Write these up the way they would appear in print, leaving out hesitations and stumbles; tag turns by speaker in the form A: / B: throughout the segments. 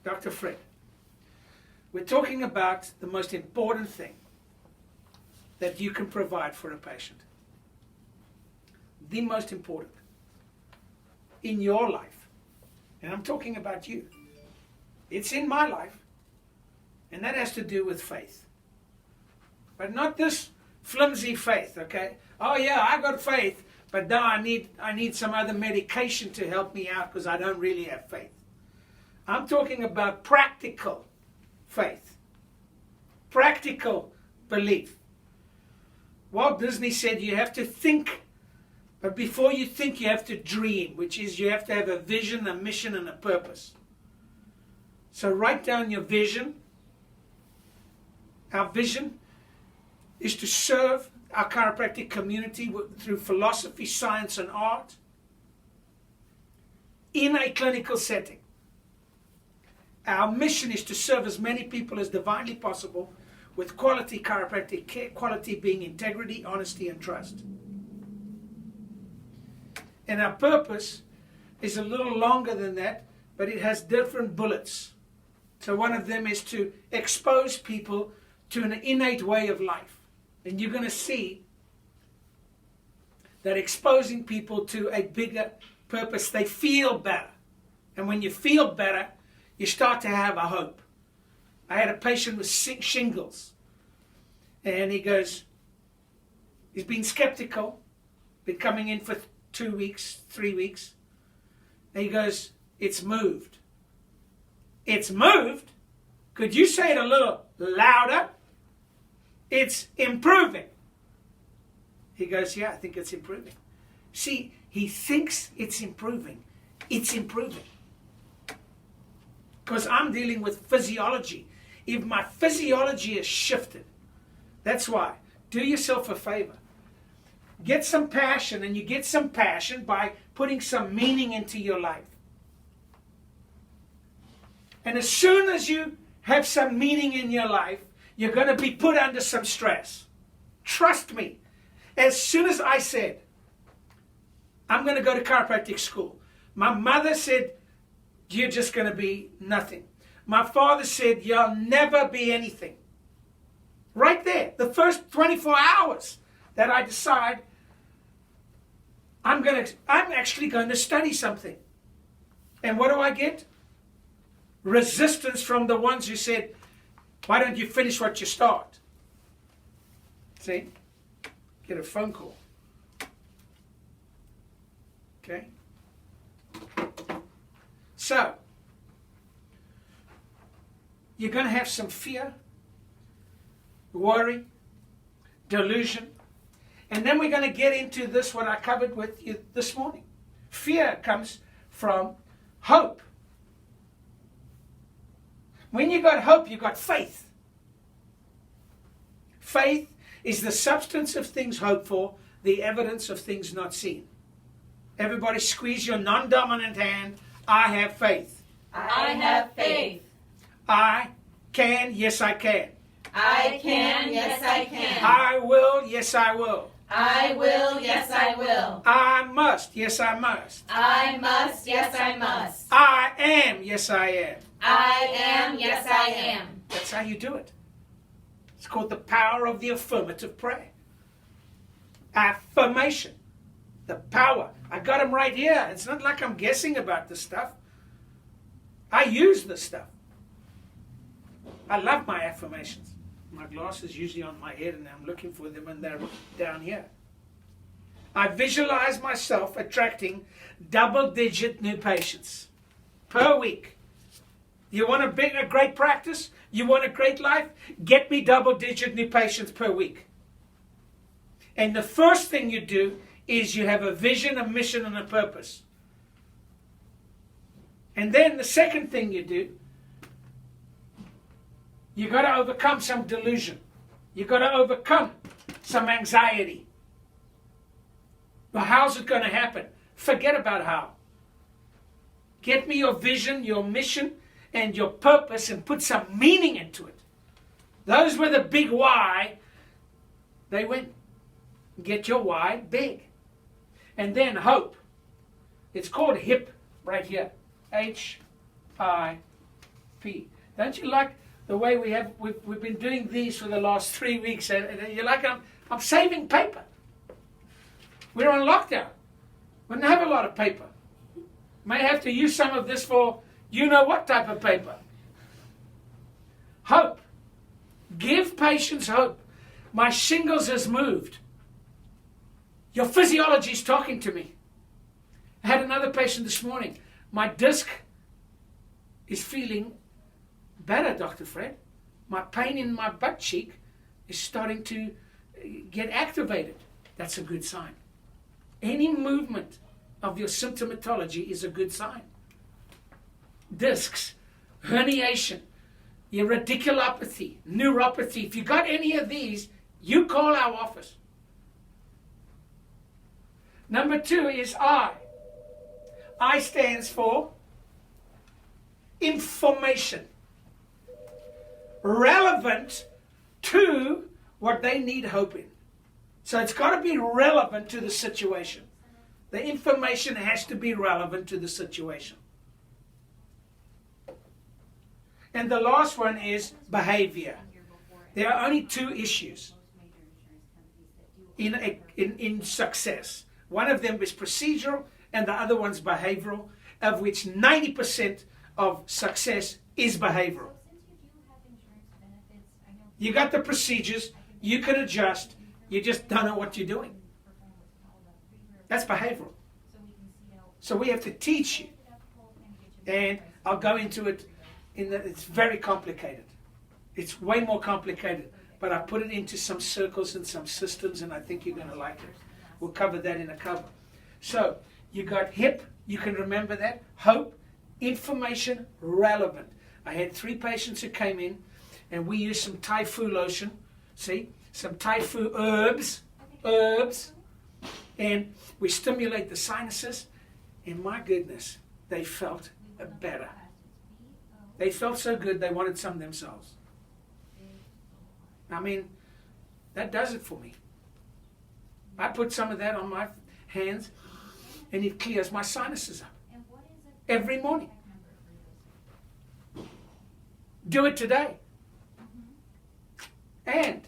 A: Dr. Fred, we're talking about the most important thing that you can provide for a patient. The most important in your life. And I'm talking about you. It's in my life. And that has to do with faith. But not this flimsy faith, okay? Oh yeah, I got faith, but now I need some other medication to help me out because I don't really have faith. I'm talking about practical faith. Practical belief. Walt Disney said you have to think, but before you think you have to dream, which is you have to have a vision, a mission, and a purpose. So write down your vision. Our vision is to serve our chiropractic community through philosophy, science, and art in a clinical setting. Our mission is to serve as many people as divinely possible with quality chiropractic care, quality being integrity, honesty, and trust. And our purpose is a little longer than that, but it has different bullets. So one of them is to expose people to an innate way of life. And you're going to see that exposing people to a bigger purpose, they feel better. And when you feel better, you start to have a hope. I had a patient with shingles. And he goes, he's been skeptical, been coming in for 2 weeks, 3 weeks. And he goes, it's moved. It's moved? Could you say it a little louder? It's improving. He goes, yeah, I think it's improving. See, he thinks it's improving. It's improving. Because I'm dealing with physiology. If my physiology is shifted, that's why. Do yourself a favor. Get some passion, and you get some passion by putting some meaning into your life. And as soon as you have some meaning in your life, you're going to be put under some stress. Trust me. As soon as I said, I'm going to go to chiropractic school, my mother said, you're just going to be nothing. My father said, you'll never be anything. Right there, the first 24 hours that I decide I'm actually going to study something. And what do I get? Resistance from the ones who said, why don't you finish what you start? See? Get a phone call. Okay? So, you're going to have some fear, worry, delusion. And then we're going to get into this, what I covered with you this morning. Fear comes from hope. When you got hope, you got faith. Faith is the substance of things hoped for, the evidence of things not seen. Everybody squeeze your non-dominant hand. I have faith.
B: I have faith.
A: I can, yes I can.
B: I can, yes I can.
A: I will, yes I will.
B: I will, yes I will.
A: I must, yes I must.
B: I must, yes I must.
A: I am, yes I am.
B: I am, yes I am.
A: That's how you do it. It's called the power of the affirmative prayer. Affirmation. The power. I got them right here. It's not like I'm guessing about this stuff. I use this stuff. I love my affirmations. My glasses usually on my head and I'm looking for them and they're down here. I visualize myself attracting double-digit new patients per week. You want a great practice? You want a great life? Get me double-digit new patients per week. And the first thing you do is you have a vision, a mission, and a purpose. And then the second thing you do, you got to overcome some delusion. You got to overcome some anxiety. Well, how's it going to happen? Forget about how. Get me your vision, your mission, and your purpose and put some meaning into it. Those were the big why. They went. Get your why big. And then hope. It's called H.I.P right here. H-I-P. H.I.P. Don't you like the way we've been doing these for the last 3 weeks? And you're like, I'm saving paper. We're on lockdown. We don't have a lot of paper. May have to use some of this for you know what type of paper. Hope. Give patients hope. My shingles has moved. Your physiology is talking to me. I had another patient this morning. My disc is feeling better, Dr. Fred. My pain in my butt cheek is starting to get activated. That's a good sign. Any movement of your symptomatology is a good sign. Discs, herniation, your radiculopathy, neuropathy. If you got any of these, you call our office. Number 2 is I. I stands for information. Relevant to what they need hope in. So it's got to be relevant to the situation. The information has to be relevant to the situation. And the last one is behavior. There are only 2 issues in success. One of them is procedural and the other one's behavioral, of which 90% of success is behavioral. You got the procedures, you can adjust, you just don't know what you're doing. That's behavioral. So we have to teach you. And I'll go into it, it's very complicated. It's way more complicated, but I put it into some circles and some systems, and I think you're going to like it. We'll cover that in a cover. So you got HIP, you can remember that. Hope, information, relevant. I had 3 patients who came in, and we used some Thai Fu lotion. See, some Thai Fu herbs, and we stimulate the sinuses, and my goodness, they felt better. They felt so good, they wanted some themselves. I mean, that does it for me. I put some of that on my hands, and it clears my sinuses up every morning. Do it today. And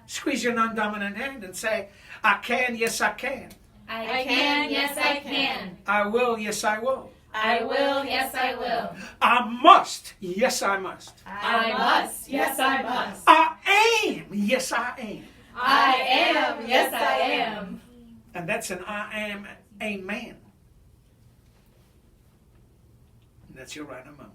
A: squeeze your non-dominant hand and say, I can, yes I can.
B: I can, yes I can.
A: I will, yes I will.
B: I will, yes I will.
A: I must, yes I must.
B: I must, yes I must.
A: I am, yes I am.
B: I am, yes I am.
A: And that's an I am a man. And that's your Rhino moment.